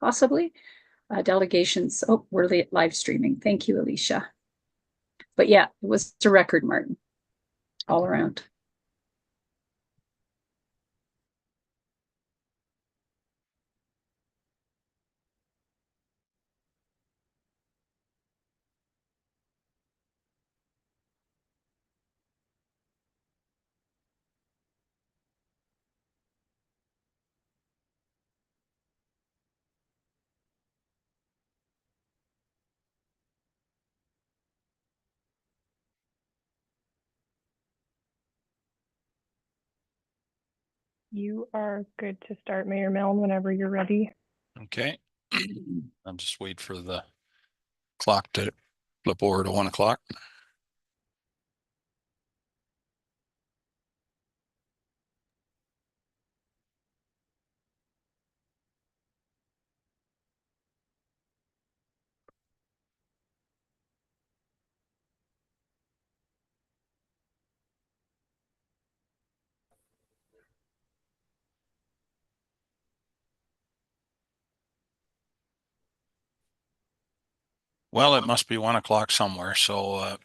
possibly. Delegations. Oh, we're live streaming. Thank you, Alicia. But yeah, it was a record, Martin, all around. You are good to start, Mayor Milne, whenever you're ready. Okay. I'm just waiting for the clock to flip over to 1 o'clock. Well, it must be 1 o'clock somewhere, so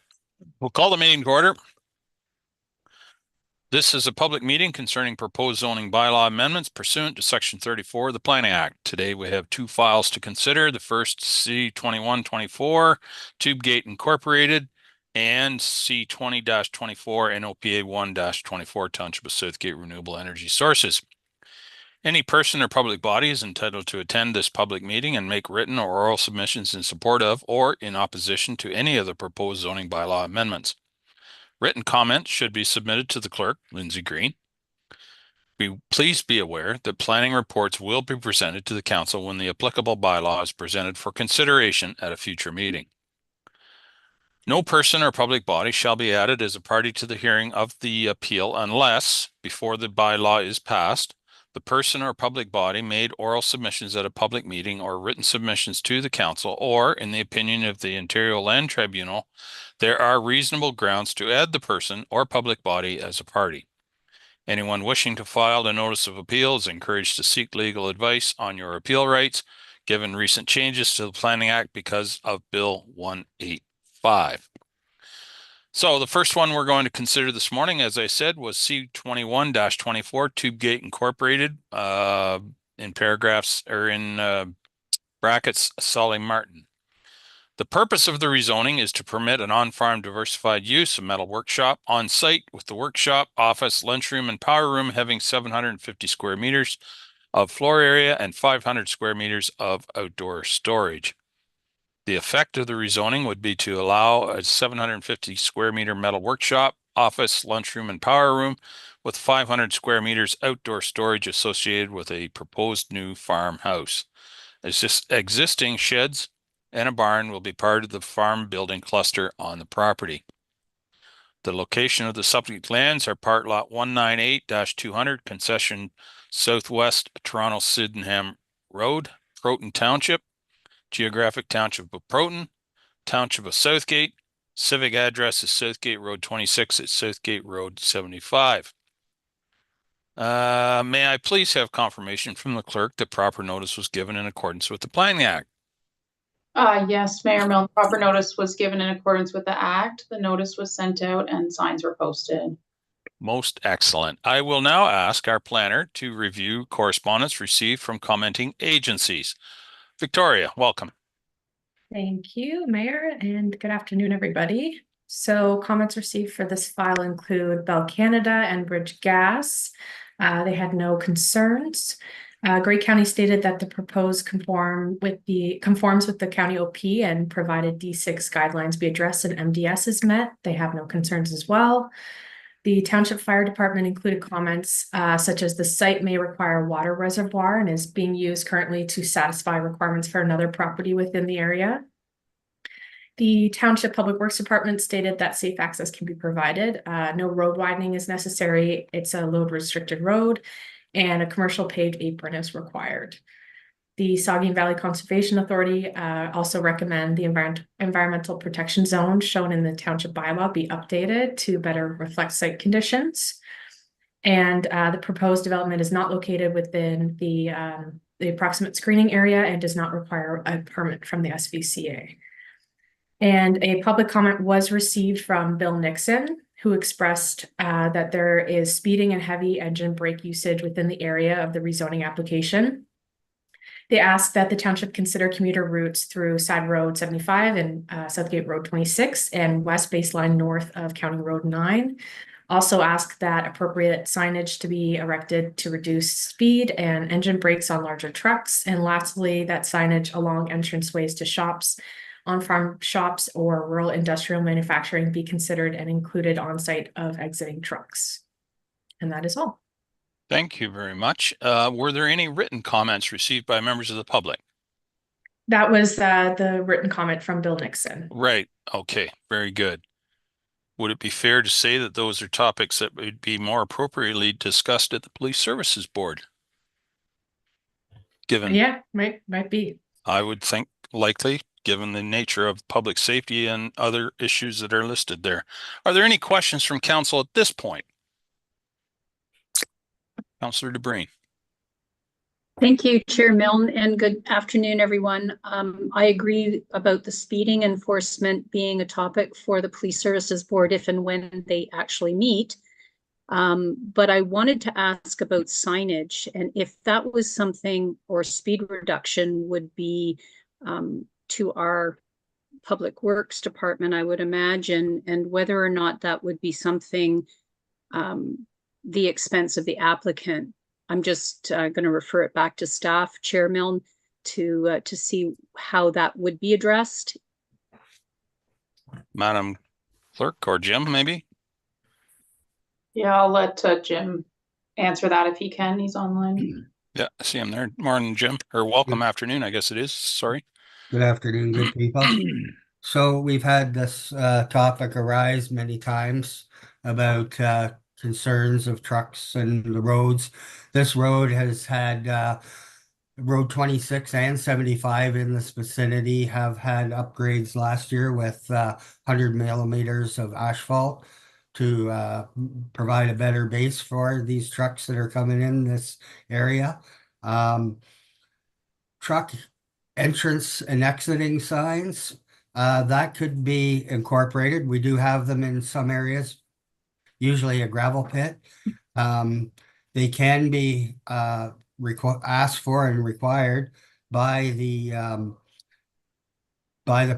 we'll call the meeting to order. This is a public meeting concerning proposed zoning bylaw amendments pursuant to Section 34 of the Planning Act. Today we have two files to consider. The first C2124 Tubegate Incorporated and C20-24 NOPA 1-24 Township of Southgate Renewable Energy Sources. Any person or public body is entitled to attend this public meeting and make written or oral submissions in support of or in opposition to any of the proposed zoning bylaw amendments. Written comments should be submitted to the clerk, Lindsay Green. Please be aware that planning reports will be presented to the council when the applicable bylaw is presented for consideration at a future meeting. No person or public body shall be added as a party to the hearing of the appeal unless, before the bylaw is passed, the person or public body made oral submissions at a public meeting or written submissions to the council, or, in the opinion of the Ontario Land Tribunal, there are reasonable grounds to add the person or public body as a party. Anyone wishing to file a notice of appeal is encouraged to seek legal advice on your appeal rights, given recent changes to the Planning Act because of Bill 185. So the first one we're going to consider this morning, as I said, was C21-24 Tubegate Incorporated, in paragraphs or in brackets, Solly Martin. The purpose of the rezoning is to permit an on-farm diversified use of metal workshop on site, with the workshop, office, lunchroom, and power room having 750 square meters of floor area and 500 square meters of outdoor storage. The effect of the rezoning would be to allow a 750 square meter metal workshop, office, lunchroom, and power room with 500 square meters outdoor storage associated with a proposed new farmhouse. Existing sheds and a barn will be part of the farm building cluster on the property. The location of the subject lands are part lot 198-200, concession southwest Toronto-Sydenham Road, Proton Township, geographic township of Proton, township of Southgate, civic address is Southgate Road 26 at Southgate Road 75. May I please have confirmation from the clerk that proper notice was given in accordance with the Planning Act? Yes, Mayor Milne, proper notice was given in accordance with the Act. The notice was sent out and signs were posted. Most excellent. I will now ask our planner to review correspondence received from commenting agencies. Victoria, welcome. Thank you, Mayor, and good afternoon, everybody. So comments received for this file include Bell Canada and Bridge Gas. They had no concerns. Grey County stated that the proposed conforms with the county OP and provided D6 guidelines be addressed and MDS is met. They have no concerns as well. The Township Fire Department included comments such as the site may require a water reservoir and is being used currently to satisfy requirements for another property within the area. The Township Public Works Department stated that safe access can be provided. No road widening is necessary. It's a load restricted road and a commercial paved apron is required. The Saugeen Valley Conservation Authority also recommend the environmental protection zone shown in the township bylaw be updated to better reflect site conditions. And the proposed development is not located within the the approximate screening area and does not require a permit from the SVCA. And a public comment was received from Bill Nixon, who expressed that there is speeding and heavy engine brake usage within the area of the rezoning application. They asked that the township consider commuter routes through Side Road 75 and Southgate Road 26 and West Baseline north of County Road 9. Also asked that appropriate signage to be erected to reduce speed and engine brakes on larger trucks. And lastly, that signage along entranceways to shops, on-farm shops, or rural industrial manufacturing be considered and included on site of exiting trucks. And that is all. Thank you very much. Were there any written comments received by members of the public? That was the written comment from Bill Nixon. Right. Okay. Very good. Would it be fair to say that those are topics that would be more appropriately discussed at the Police Services Board? Given, Yeah, might be. I would think likely, given the nature of public safety and other issues that are listed there. Are there any questions from council at this point? Councillor DeBreen. Thank you, Chair Milne, and good afternoon, everyone. I agree about the speeding enforcement being a topic for the Police Services Board if and when they actually meet. But I wanted to ask about signage and if that was something, or speed reduction would be to our Public Works Department, I would imagine, and whether or not that would be something the expense of the applicant. I'm just going to refer it back to staff, Chair Milne, to see how that would be addressed. Madam Clerk or Jim, maybe? Yeah, I'll let Jim answer that if he can. He's online. Yeah, I see him there. Morning, Jim, or welcome afternoon, I guess it is. Sorry. Good afternoon, good people. So we've had this topic arise many times about concerns of trucks and the roads. This road has had Road 26 and 75 in this vicinity have had upgrades last year with 100 millimeters of asphalt to provide a better base for these trucks that are coming in this area. Truck entrance and exiting signs, that could be incorporated. We do have them in some areas, usually a gravel pit. They can be asked for and required by the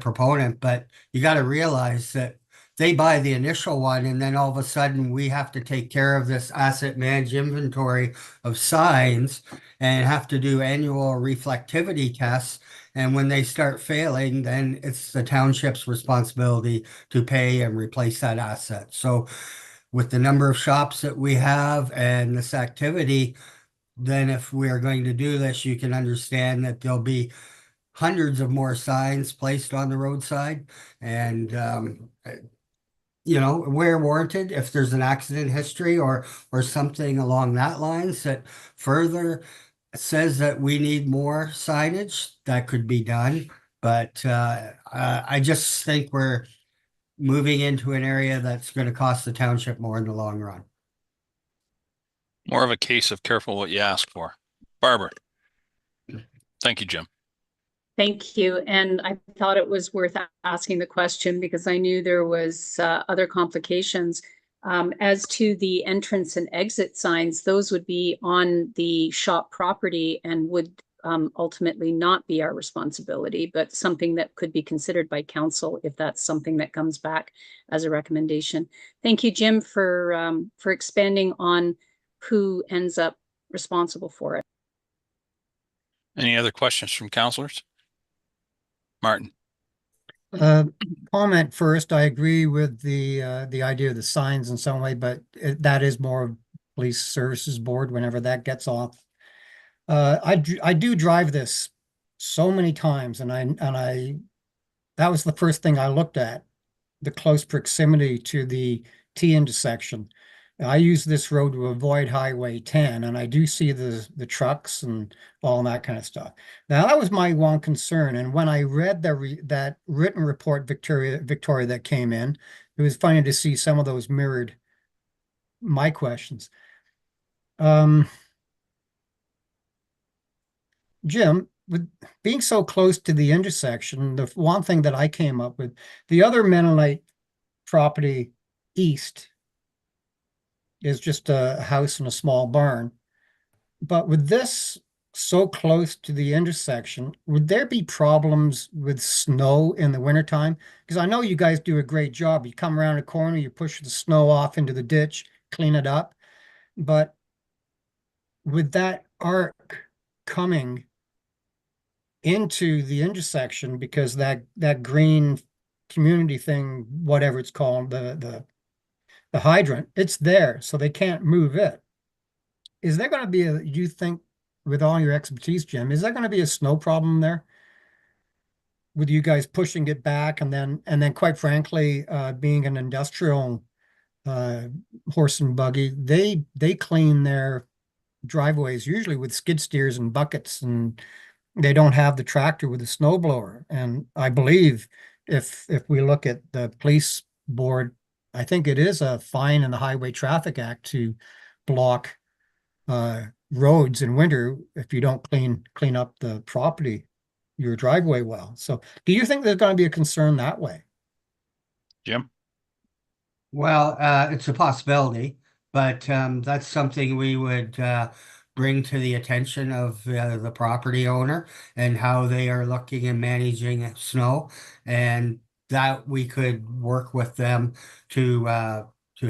proponent, but you got to realize that they buy the initial one and then all of a sudden we have to take care of this asset managed inventory of signs and have to do annual reflectivity tests. And when they start failing, then it's the township's responsibility to pay and replace that asset. So with the number of shops that we have and this activity, then if we are going to do this, you can understand that there'll be hundreds of more signs placed on the roadside. And, you know, where warranted, if there's an accident history or something along that lines that further says that we need more signage, that could be done. But I just think we're moving into an area that's going to cost the township more in the long run. More of a case of careful what you ask for. Barbara. Thank you, Jim. Thank you. And I thought it was worth asking the question because I knew there was other complications. As to the entrance and exit signs, those would be on the shop property and would ultimately not be our responsibility, but something that could be considered by council if that's something that comes back as a recommendation. Thank you, Jim, for expanding on who ends up responsible for it. Any other questions from councilors? Martin. Comment first, I agree with the idea of the signs in some way, but that is more of Police Services Board whenever that gets off. I do drive this so many times, and I that was the first thing I looked at, the close proximity to the T intersection. I use this road to avoid Highway 10, and I do see the trucks and all that kind of stuff. Now, that was my one concern, and when I read that written report, Victoria, that came in, it was funny to see some of those mirrored my questions. Jim, with being so close to the intersection, the one thing that I came up with, the other Mennonite property east is just a house and a small barn. But with this so close to the intersection, would there be problems with snow in the wintertime? Because I know you guys do a great job. You come around a corner, you push the snow off into the ditch, clean it up. But with that arc coming into the intersection, because that green community thing, whatever it's called, the hydrant, it's there, so they can't move it. Is there going to be you think, with all your expertise, Jim, is there going to be a snow problem there with you guys pushing it back, and then quite frankly, being an industrial horse and buggy, they clean their driveways usually with skid steers and buckets, and they don't have the tractor with the snow blower. And I believe if we look at the police board, I think it is a fine in the Highway Traffic Act to block roads in winter if you don't clean up the property, your driveway well. So do you think there's going to be a concern that way? Jim? Well, it's a possibility, but that's something we would bring to the attention of the property owner and how they are looking and managing snow, and that we could work with them to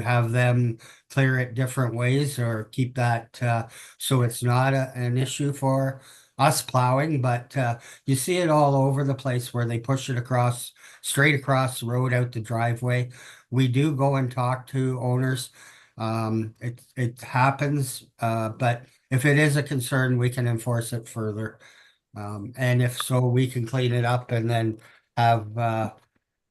have them clear it different ways, or keep that so it's not an issue for us plowing. But you see it all over the place where they push it straight across the road out the driveway. We do go and talk to owners. It happens, but if it is a concern, we can enforce it further. And if so, we can clean it up and then have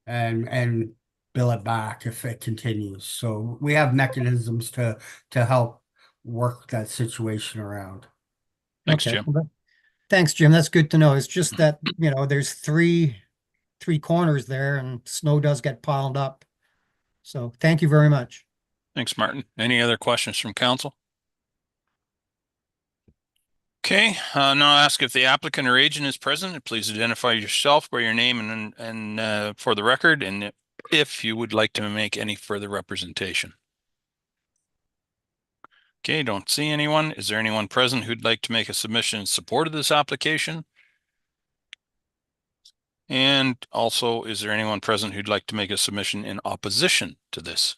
and bill it back if it continues. So we have mechanisms to help work that situation around. Thanks, Okay. Jim. Well, thanks, Jim. That's good to know. It's just that, there's three corners there, and snow does get piled up. So thank you very much. Thanks, Martin. Any other questions from council? Okay, now I'll ask if the applicant or agent is present. Please identify yourself by your name and for the record, and if you would like to make any further representation. Okay, don't see anyone. Is there anyone present who'd like to make a submission in support of this application? And also, is there anyone present who'd like to make a submission in opposition to this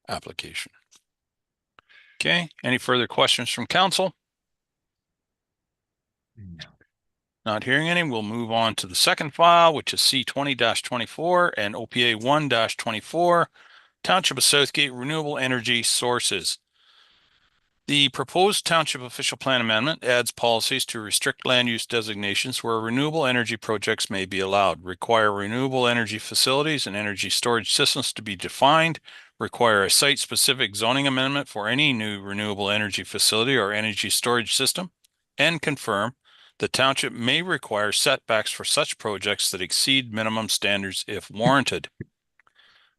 application? Okay, any further questions from council? No. Not hearing any, we'll move on to the second file, which is C20-24 and OPA 1-24, Township of Southgate Renewable Energy Sources. The proposed township official plan amendment adds policies to restrict land use designations where renewable energy projects may be allowed, require renewable energy facilities and energy storage systems to be defined, require a site-specific zoning amendment for any new renewable energy facility or energy storage system, and confirm the township may require setbacks for such projects that exceed minimum standards if warranted.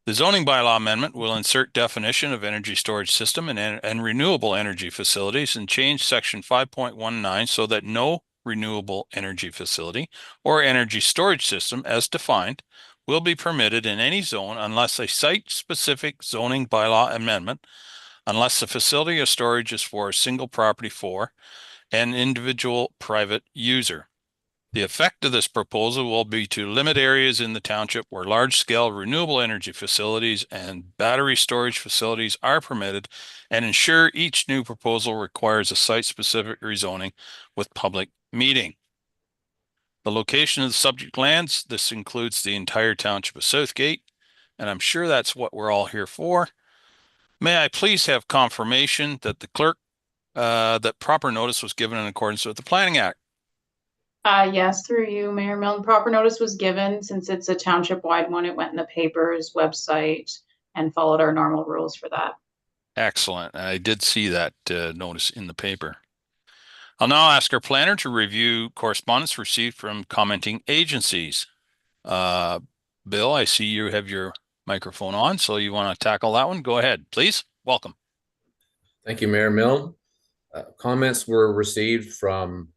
The zoning bylaw amendment will insert definition of energy storage system and renewable energy facilities and change section 5.19 so that no renewable energy facility or energy storage system as defined will be permitted in any zone unless a site-specific zoning bylaw amendment, unless the facility or storage is for a single property for an individual private user. The effect of this proposal will be to limit areas in the township where large-scale renewable energy facilities and battery storage facilities are permitted and ensure each new proposal requires a site-specific rezoning with public meeting. The location of the subject lands, this includes the entire township of Southgate, and I'm sure that's what we're all here for. May I please have confirmation that the clerk, that proper notice was given in accordance with the Planning Act? Yes, through you, Mayor Milne. Proper notice was given. Since it's a township-wide one, it went in the papers, website, and followed our normal rules for that. Excellent. I did see that notice in the paper. I'll now ask our planner to review correspondence received from commenting agencies. Bill, I see you have your microphone on, so you want to tackle that one? Go ahead, please. Welcome. Thank you, Mayor Milne. Comments were received from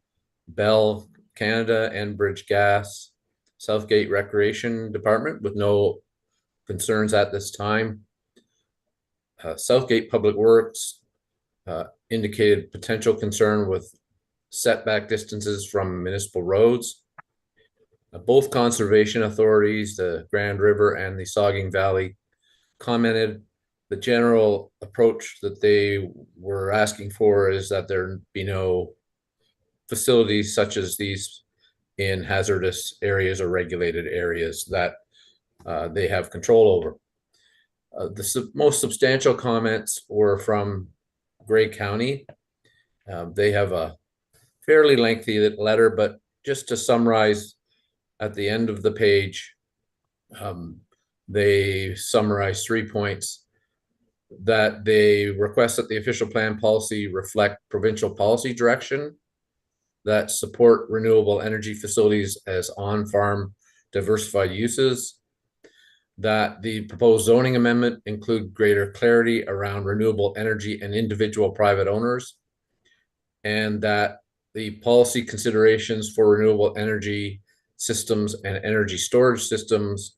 Bell Canada, Enbridge Gas, Southgate Recreation Department with no concerns at this time. Southgate Public Works indicated potential concern with setback distances from municipal roads. Both conservation authorities, the Grand River and the Saugeen Valley, commented. The general approach that they were asking for is that there be no facilities such as these in hazardous areas or regulated areas that they have control over. The most substantial comments were from Grey County. They have a fairly lengthy letter, but just to summarize, at the end of the page, they summarize 3 points: that they request that the official plan policy reflect provincial policy direction that support renewable energy facilities as on-farm diversified uses, that the proposed zoning amendment include greater clarity around renewable energy and individual private owners, and that the policy considerations for renewable energy systems and energy storage systems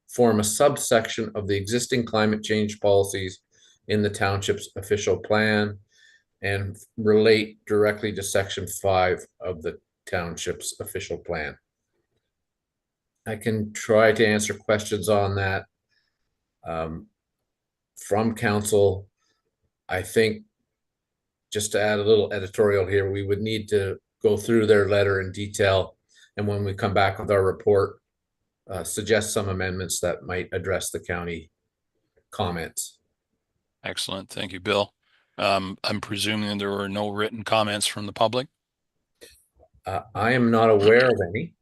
form a subsection of the existing climate change policies in the township's official plan and relate directly to section 5 of the township's official plan. I can try to answer questions on that from council. I think, just to add a little editorial here, we would need to go through their letter in detail, and when we come back with our report, suggest some amendments that might address the county comments. Excellent. Thank you, Bill. I'm presuming there were no written comments from the public. I am not aware of any.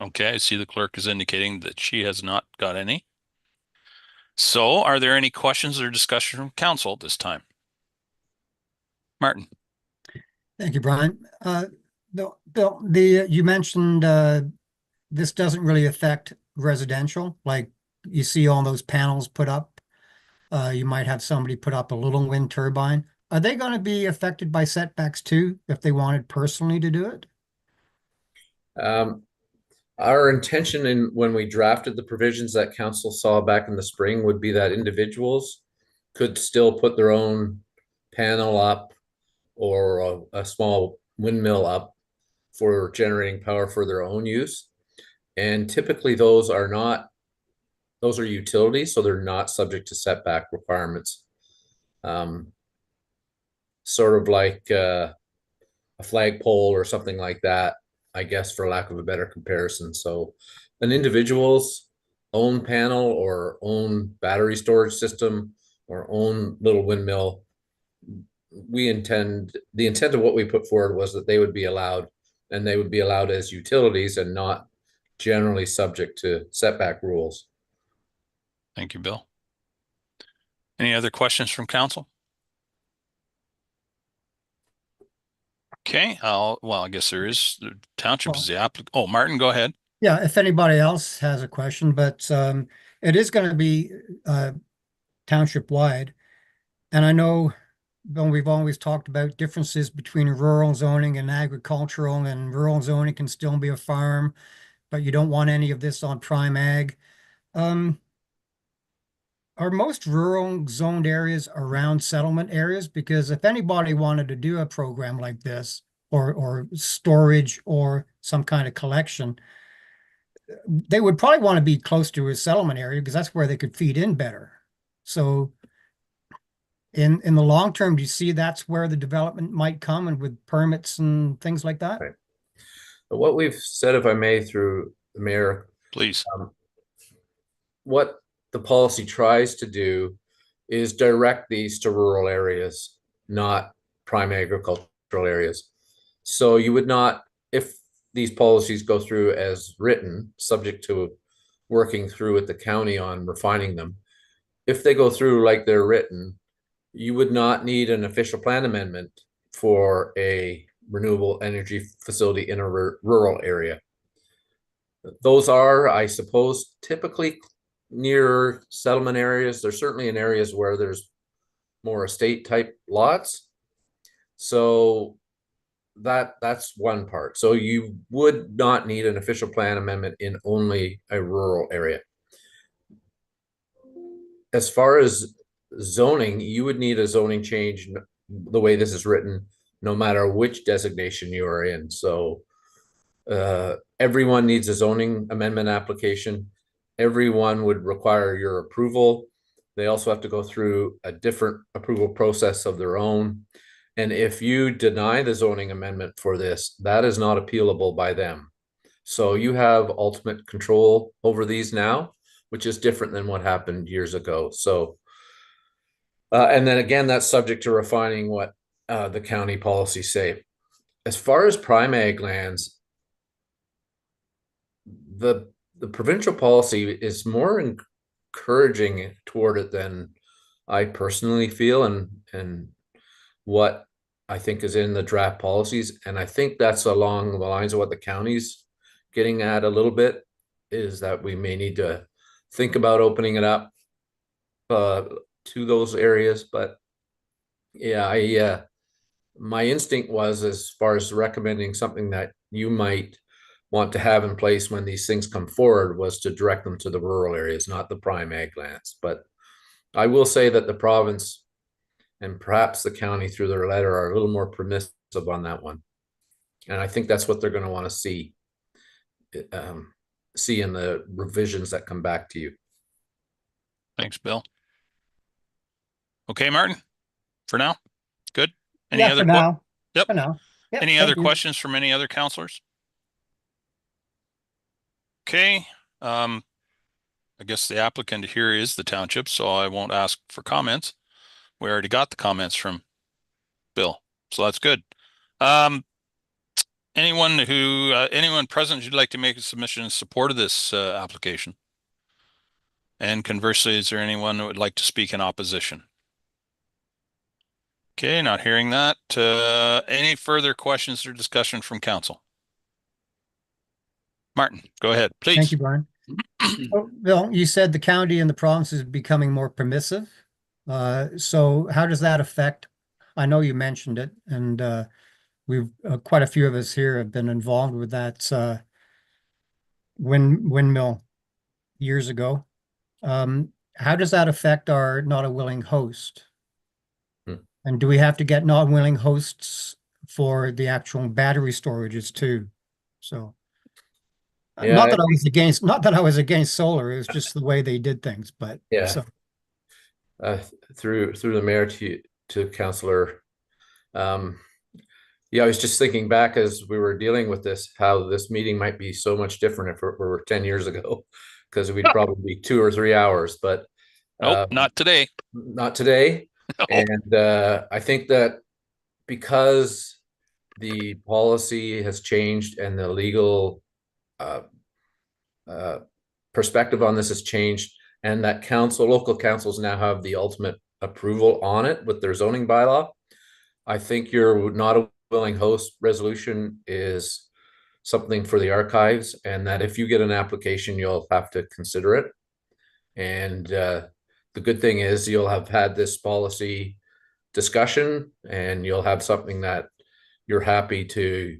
Okay, I see the clerk is indicating that she has not got any. So are there any questions or discussion from council at this time? Martin. Thank you, Brian. Bill, you mentioned this doesn't really affect residential, like you see all those panels put up. You might have somebody put up a little wind turbine. Are they going to be affected by setbacks too, if they wanted personally to do it? Our intention when we drafted the provisions that council saw back in the spring would be that individuals could still put their own panel up or a small windmill up for generating power for their own use. And typically those are utilities, so they're not subject to setback requirements. Sort of like a flagpole or something like that, I guess, for lack of a better comparison. So an individual's own panel or own battery storage system or own little windmill, the intent of what we put forward was that they would be allowed, and they would be allowed as utilities and not generally subject to setback rules. Thank you, Bill. Any other questions from council? Okay, I guess there is. The township is the applicant. Oh, Martin, go ahead. Yeah, if anybody else has a question, but it is going to be township wide. And I know, Bill, we've always talked about differences between rural zoning and agricultural, and rural zoning can still be a farm, but you don't want any of this on prime ag. Are most rural zoned areas around settlement areas? Because if anybody wanted to do a program like this, or storage or some kind of collection, they would probably want to be close to a settlement area because that's where they could feed in better. So in the long term, do you see that's where the development might come, and with permits and things like that? Right. But what we've said, if I may, through the mayor, Please. What the policy tries to do is direct these to rural areas, not prime agricultural areas. So you would not, if these policies go through as written, subject to working through with the county on refining them, if they go through like they're written, you would not need an official plan amendment for a renewable energy facility in a rural area. Those are, I suppose, typically near settlement areas. They're certainly in areas where there's more estate type lots. So that's one part. So you would not need an official plan amendment in only a rural area. As far as zoning, you would need a zoning change the way this is written, no matter which designation you are in. So everyone needs a zoning amendment application. Everyone would require your approval. They also have to go through a different approval process of their own. And if you deny the zoning amendment for this, that is not appealable by them. So you have ultimate control over these now, which is different than what happened years ago. So, and then again, that's subject to refining what the county policies say. As far as prime ag lands, the provincial policy is more encouraging toward it than I personally feel, and what I think is in the draft policies. And I think that's along the lines of what the county's getting at a little bit, is that we may need to think about opening it up to those areas. But yeah, my instinct was, as far as recommending something that you might want to have in place when these things come forward, was to direct them to the rural areas, not the prime ag lands. But I will say that the province and perhaps the county through their letter are a little more permissive on that one. And I think that's what they're going to want to see in the revisions that come back to you. Thanks, Bill. Okay, Martin, for now, good. Any Yeah, other for now. Yep. For now. Yep, Any thank other you. questions from any other counselors? Okay, I guess the applicant here is the township, so I won't ask for comments. We already got the comments from Bill, so that's good. Anyone present who'd like to make a submission in support of this application? And conversely, is there anyone who would like to speak in opposition? Okay, not hearing that. Any further questions or discussion from council? Martin, go ahead, please. Thank you, Brian. Oh, Bill, you said the county and the province is becoming more permissive. So how does that affect? I know you mentioned it, and we've quite a few of us here have been involved with that windmill years ago. How does that affect our not a willing host? And do we have to get not willing hosts for the actual battery storages too? So Yeah, not that I was against solar, it was just the way they did things, but yeah. so. Through the mayor to Councillor, yeah, I was just thinking back as we were dealing with this, how this meeting might be so much different if it were 10 years ago, because we'd probably be 2 or 3 hours, but nope, not today. Not today. No. And I think that because the policy has changed and the legal perspective on this has changed, and that local councils now have the ultimate approval on it with their zoning bylaw, I think your not a willing host resolution is something for the archives, and that if you get an application, you'll have to consider it. And the good thing is you'll have had this policy discussion, and you'll have something that you're happy to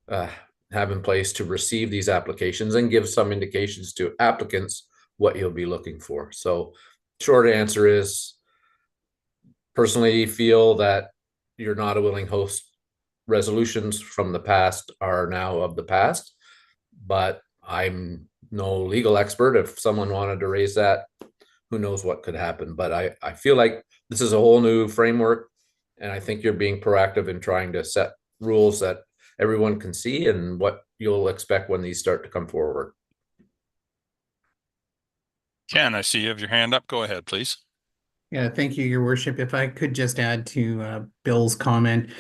have in place to receive these applications and give some indications to applicants what you'll be looking for. So short answer is, personally feel that you're not a willing host resolutions from the past are now of the past, but I'm no legal expert. If someone wanted to raise that, who knows what could happen. But I feel like this is a whole new framework, and I think you're being proactive in trying to set rules that everyone can see and what you'll expect when these start to come forward. Ken, I see you have your hand up. Go ahead, please. Yeah, thank you, Your Worship. If I could just add to Bill's comment,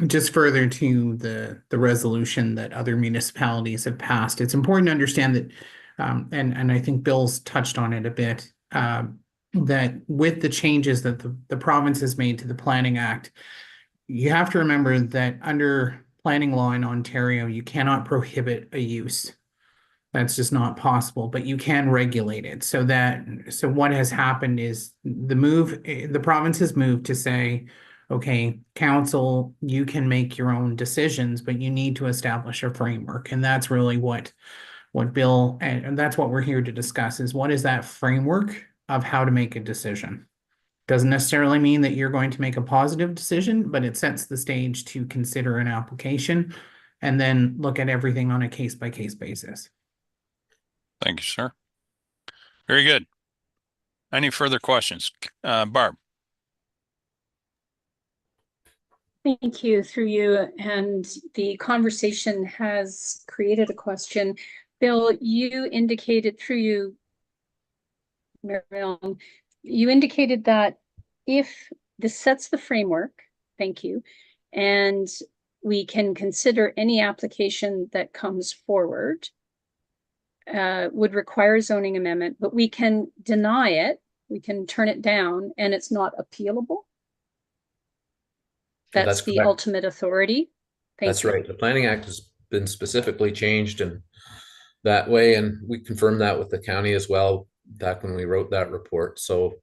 just further to the resolution that other municipalities have passed, it's important to understand that, and I think Bill's touched on it a bit, that with the changes that the province has made to the Planning Act, you have to remember that under planning law in Ontario, you cannot prohibit a use. That's just not possible, but you can regulate it. So what has happened is the province has moved to say, Okay, council, you can make your own decisions, but you need to establish a framework. And that's really what Bill, and that's what we're here to discuss, is what is that framework of how to make a decision. Doesn't necessarily mean that you're going to make a positive decision, but it sets the stage to consider an application and then look at everything on a case-by-case basis. Thank you, sir. Very good. Any further questions? Barb? Thank you, through you. And the conversation has created a question. Bill, you indicated, through you, Mayor Milne, you indicated that if this sets the framework, thank you, and we can consider any application that comes forward, would require a zoning amendment, but we can deny it, we can turn it down, and it's not appealable. That's the correct. ultimate authority. That's Thank you. right. The Planning Act has been specifically changed in that way, and we confirmed that with the county as well back when we wrote that report. So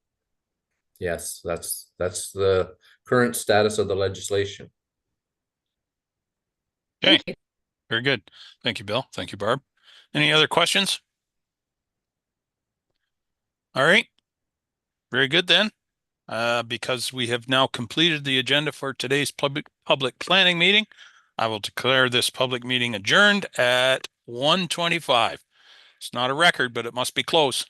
yes, that's the current status of the legislation. Okay. Thank you. Very good. Thank you, Bill. Thank you, Barb. Any other questions? All right. Very good then. Because we have now completed the agenda for today's public planning meeting, I will declare this public meeting adjourned at 1:25. It's not a record, but it must be close.